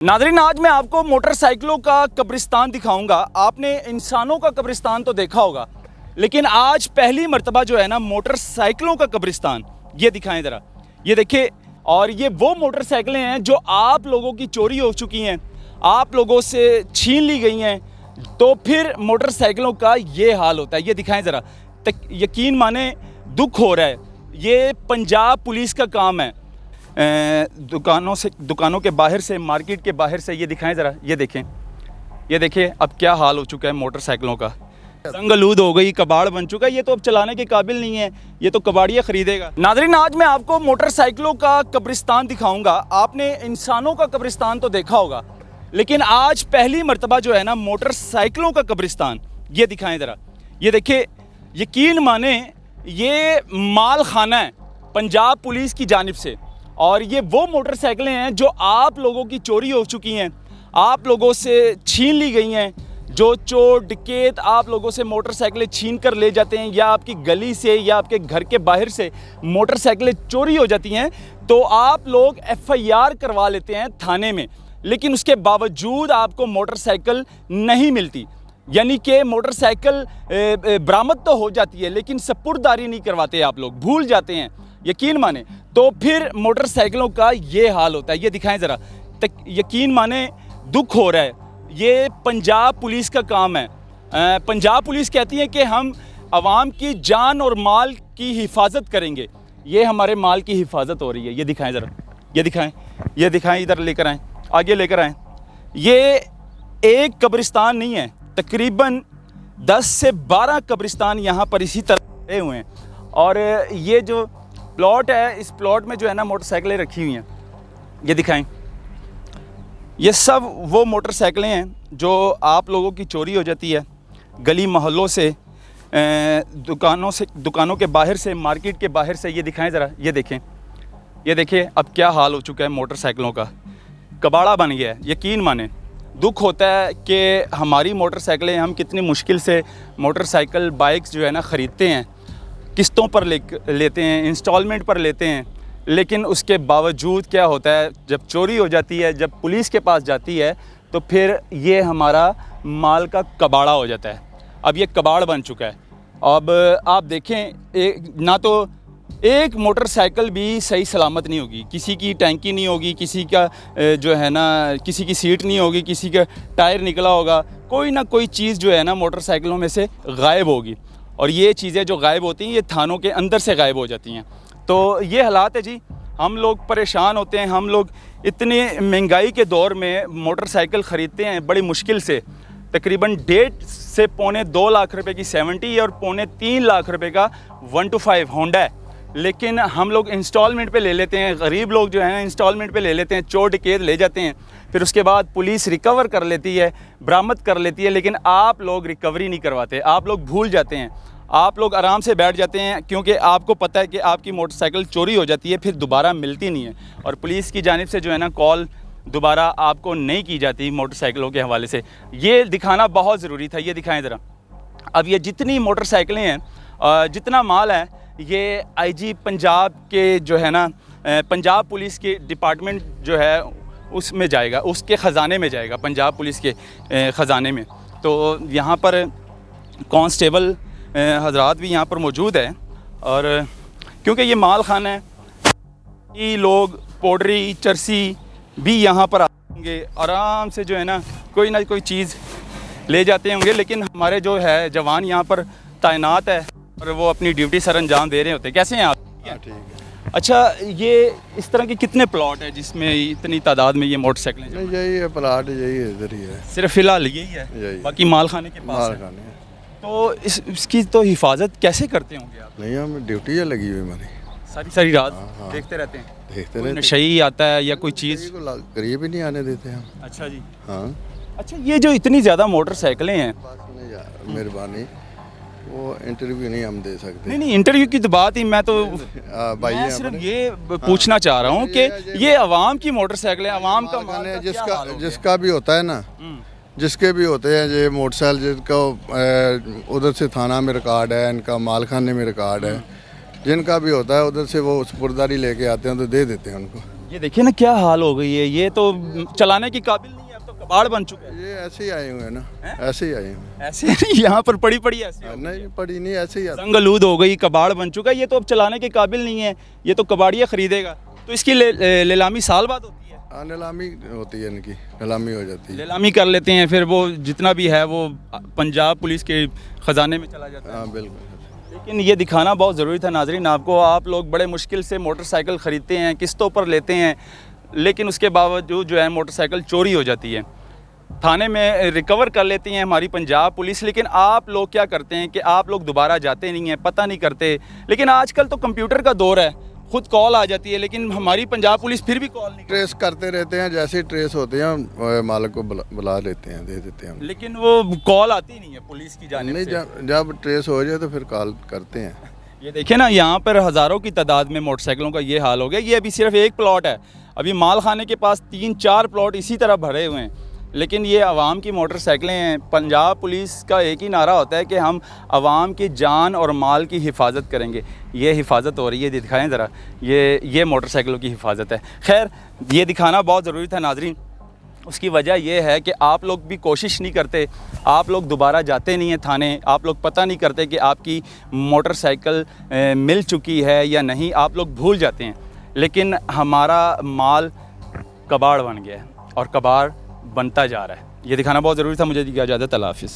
नाज़रीन, आज मैं आपको मोटरसाइकिलों का कब्रिस्तान दिखाऊंगा। आपने इंसानों का कब्रिस्तान तो देखा होगा, लेकिन आज पहली मर्तबा जो है ना मोटरसाइकिलों का कब्रिस्तान ये दिखाएं ज़रा। ये देखिए, और ये वो मोटरसाइकिलें हैं जो आप लोगों की चोरी हो चुकी हैं, आप लोगों से छीन ली गई हैं, तो फिर मोटरसाइकिलों का ये हाल होता है। ये दिखाएं ज़रा, यकीन माने दुख हो रहा है। ये पंजाब पुलिस का काम है। दुकानों के बाहर से, मार्केट के बाहर से, ये दिखाएं ज़रा। ये देखें, ये देखिए अब क्या हाल हो चुका है मोटरसाइकिलों का। जंगलूद हो गई, कबाड़ बन चुका है। ये तो अब चलाने के काबिल नहीं है, ये तो कबाड़िया ख़रीदेगा। नाज़रीन, आज मैं आपको मोटरसाइकिलों का कब्रिस्तान दिखाऊंगा। आपने इंसानों का कब्रिस्तान तो देखा होगा, लेकिन आज पहली मर्तबा जो है ना मोटरसाइकिलों का कब्रिस्तान ये दिखाएं ज़रा। ये देखिए, यकीन माने ये माल खाना है पंजाब पुलिस की जानिब से, और ये वो मोटरसाइकिलें हैं जो आप लोगों की चोरी हो चुकी हैं, आप लोगों से छीन ली गई हैं। जो चोर डकैत आप लोगों से मोटरसाइकिलें छीन कर ले जाते हैं, या आपकी गली से या आपके घर के बाहर से मोटरसाइकिलें चोरी हो जाती हैं, तो आप लोग FIR करवा लेते हैं थाने में, लेकिन उसके बावजूद आपको मोटरसाइकिल नहीं मिलती। यानी कि मोटरसाइकिल बरामद तो हो जाती है, लेकिन सपुर्दारी नहीं करवाते, आप लोग भूल जाते हैं, यकीन माने। तो फिर मोटरसाइकिलों का ये हाल होता है। ये दिखाएं ज़रा, यकीन माने दुख हो रहा है। ये पंजाब पुलिस का काम है। पंजाब पुलिस कहती है कि हम आवाम की जान और माल की हिफाजत करेंगे। ये हमारे माल की हिफाजत हो रही है। ये दिखाएं ज़रा, ये दिखाएं, इधर लेकर आएँ, आगे लेकर आएँ। ये एक कब्रिस्तान नहीं है, तकरीबन 10 से 12 कब्रिस्तान यहाँ पर इसी तरह रहे हुए हैं। और ये जो प्लॉट है, इस प्लॉट में जो है ना मोटरसाइकिलें रखी हुई हैं। ये दिखाएं, ये सब वो मोटरसाइकिलें हैं जो आप लोगों की चोरी हो जाती है गली मोहल्लों से, दुकानों के बाहर से, मार्केट के बाहर से। ये दिखाएं ज़रा, ये देखें, ये देखिए अब क्या हाल हो चुका है मोटरसाइकिलों का। कबाड़ा बन गया है। यकीन माने दुख होता है कि हमारी मोटरसाइकिलें, हम कितनी मुश्किल से मोटरसाइकिल बाइक्स जो है ना ख़रीदते हैं, किस्तों पर लेते हैं, इंस्टॉलमेंट पर लेते हैं, लेकिन उसके बावजूद क्या होता है, जब चोरी हो जाती है, जब पुलिस के पास जाती है, तो फिर ये हमारा माल का कबाड़ा हो जाता है। अब ये कबाड़ बन चुका है। अब आप देखें, ना तो एक मोटरसाइकिल भी सही सलामत नहीं होगी, किसी की टैंकी नहीं होगी, किसी का जो है ना किसी की सीट नहीं होगी, किसी का टायर निकला होगा, कोई ना कोई चीज़ जो है ना मोटरसाइकिलों में से गायब होगी। और ये चीज़ें जो गायब होती हैं, ये थानों के अंदर से गायब हो जाती हैं। तो ये हालात है जी। हम लोग परेशान होते हैं। हम लोग इतनी महंगाई के दौर में मोटरसाइकिल ख़रीदते हैं बड़ी मुश्किल से। तकरीबन 1.5 से पौने 2 लाख रुपए की 70 और पौने 3 लाख रुपए का 125 होंडा है, लेकिन हम लोग इंस्टॉलमेंट पे ले लेते हैं। गरीब लोग जो है ना इंस्टॉलमेंट पे ले लेते हैं, चोर डकैत ले जाते हैं, फिर उसके बाद पुलिस रिकवर कर लेती है, बरामद कर लेती है, लेकिन आप लोग रिकवरी नहीं करवाते, आप लोग भूल जाते हैं, आप लोग आराम से बैठ जाते हैं, क्योंकि आपको पता है कि आपकी मोटरसाइकिल चोरी हो जाती है, फिर दोबारा मिलती नहीं है। और पुलिस की जानिब से जो है ना कॉल दोबारा आपको नहीं की जाती मोटरसाइकिलों के हवाले से। ये दिखाना बहुत ज़रूरी था। ये दिखाएं ज़रा। अब ये जितनी मोटरसाइकिलें हैं, जितना माल है, ये IG पंजाब के जो है ना पंजाब पुलिस के डिपार्टमेंट जो है उसमें जाएगा, उसके ख़जाने में जाएगा, पंजाब पुलिस के ख़जाने में। तो यहाँ पर कांस्टेबल हजरात भी यहाँ पर मौजूद है, और क्योंकि ये माल खाना है, ये लोग पाउडरी चरसी भी यहाँ पर आएंगे, आराम से जो है ना कोई कोई चीज़ ले जाते होंगे, लेकिन हमारे जो है जवान यहाँ पर तैनात है और वो अपनी ड्यूटी सर अंजाम दे रहे होते हैं। कैसे हैं आप? ठीक है। अच्छा, ये इस तरह के कितने प्लॉट है जिसमें इतनी तादाद में ये मोटरसाइकिलें? नहीं, यही है प्लाट, यही है, इधर ही है सिर्फ फ़िलहाल यही है, यही बाकी माल खाने के पास माल है। खाने है। तो इसकी तो हिफाजत कैसे करते होंगे आप? नहीं, हम ड्यूटी है लगी हुई हमारी, सारी रात हाँ। देखते रहते हैं? देखते कोई रहते नशई आता है या कोई चीज़? को करीब ही नहीं आने देते हम। अच्छा जी। हाँ, अच्छा, ये जो इतनी ज़्यादा मोटरसाइकिलें हैं, मेहरबानी, वो इंटरव्यू नहीं हम दे सकते। नहीं, इंटरव्यू की तो बात ही, मैं तो भाई मैं सिर्फ ये पूछना चाह रहा हूँ कि ये अवाम की मोटरसाइकिलें, अवाम का माल का क्या हाल हो गया? जिसका भी होता है ना, जिसके भी होते हैं ये मोटरसाइकिल, जिसका उधर से थाना में रिकॉर्ड है, इनका माल खाने में रिकॉर्ड है, जिनका भी होता है उधर से वो सपुर्दारी लेके आते हैं तो दे देते हैं उनको। ये देखिए ना क्या हाल हो गई है, ये तो चलाने की काबिल नहीं है, अब तो कबाड़ बन चुका है। ये ऐसे ही आए हुए हैं ना, ऐसे ही आए हुए हैं। ऐसे नहीं, यहाँ पर पड़ी पड़ी ऐसे हो गई नहीं है। पड़ी नहीं, ऐसे ही आते संगलूद हो गई, कबाड़ बन चुका है, ये तो अब चलाने के काबिल नहीं है, ये तो कबाड़िया खरीदेगा। तो इसकी नीलामी साल बाद होती है, हैं। नीलामी होती है, इनकी नीलामी हो जाती है। नीलामी कर लेते हैं, फिर वो जितना भी है वो पंजाब पुलिस के ख़जाने में चला जाता है। हाँ बिल्कुल। लेकिन ये दिखाना बहुत ज़रूरी था नाजरीन आपको। आप लोग बड़े मुश्किल से मोटरसाइकिल ख़रीदते हैं, किस्तों पर लेते हैं, लेकिन उसके बावजूद जो है मोटरसाइकिल चोरी हो जाती है, थाने में रिकवर कर लेती हैं हमारी पंजाब पुलिस। लेकिन आप लोग क्या करते हैं कि आप लोग दोबारा जाते नहीं हैं, पता नहीं करते। लेकिन आजकल तो कंप्यूटर का दौर है, खुद कॉल आ जाती है, लेकिन हमारी पंजाब पुलिस फिर भी कॉल नहीं ट्रेस करते रहते हैं, जैसे ही ट्रेस होते हैं मालिक को बुला लेते हैं, दे देते हैं। लेकिन वो कॉल आती नहीं है पुलिस की जानिब नहीं, से। जब ट्रेस हो जाए तो फिर कॉल करते हैं। ये देखिए ना, यहाँ पर हज़ारों की तादाद में मोटरसाइकिलों का ये हाल हो गया। ये अभी सिर्फ एक प्लॉट है, अभी माल खाने के पास 3-4 प्लॉट इसी तरह भरे हुए हैं। लेकिन ये आवाम की मोटरसाइकिलें हैं। पंजाब पुलिस का एक ही नारा होता है कि हम आवाम की जान और माल की हिफाजत करेंगे। ये हिफाजत हो रही है, दिखाएं ज़रा, ये मोटरसाइकिलों की हिफाजत है। खैर, ये दिखाना बहुत ज़रूरी था नाजरीन। उसकी वजह यह है कि आप लोग भी कोशिश नहीं करते, आप लोग दोबारा जाते नहीं हैं थाने, आप लोग पता नहीं करते कि आपकी मोटरसाइकिल मिल चुकी है या नहीं, आप लोग भूल जाते हैं। लेकिन हमारा माल कबाड़ बन गया है और कबाड़ बनता जा रहा है। ये दिखाना बहुत ज़रूरी था। मुझे दी इजाज़त, अल्लाह हाफ़िज़।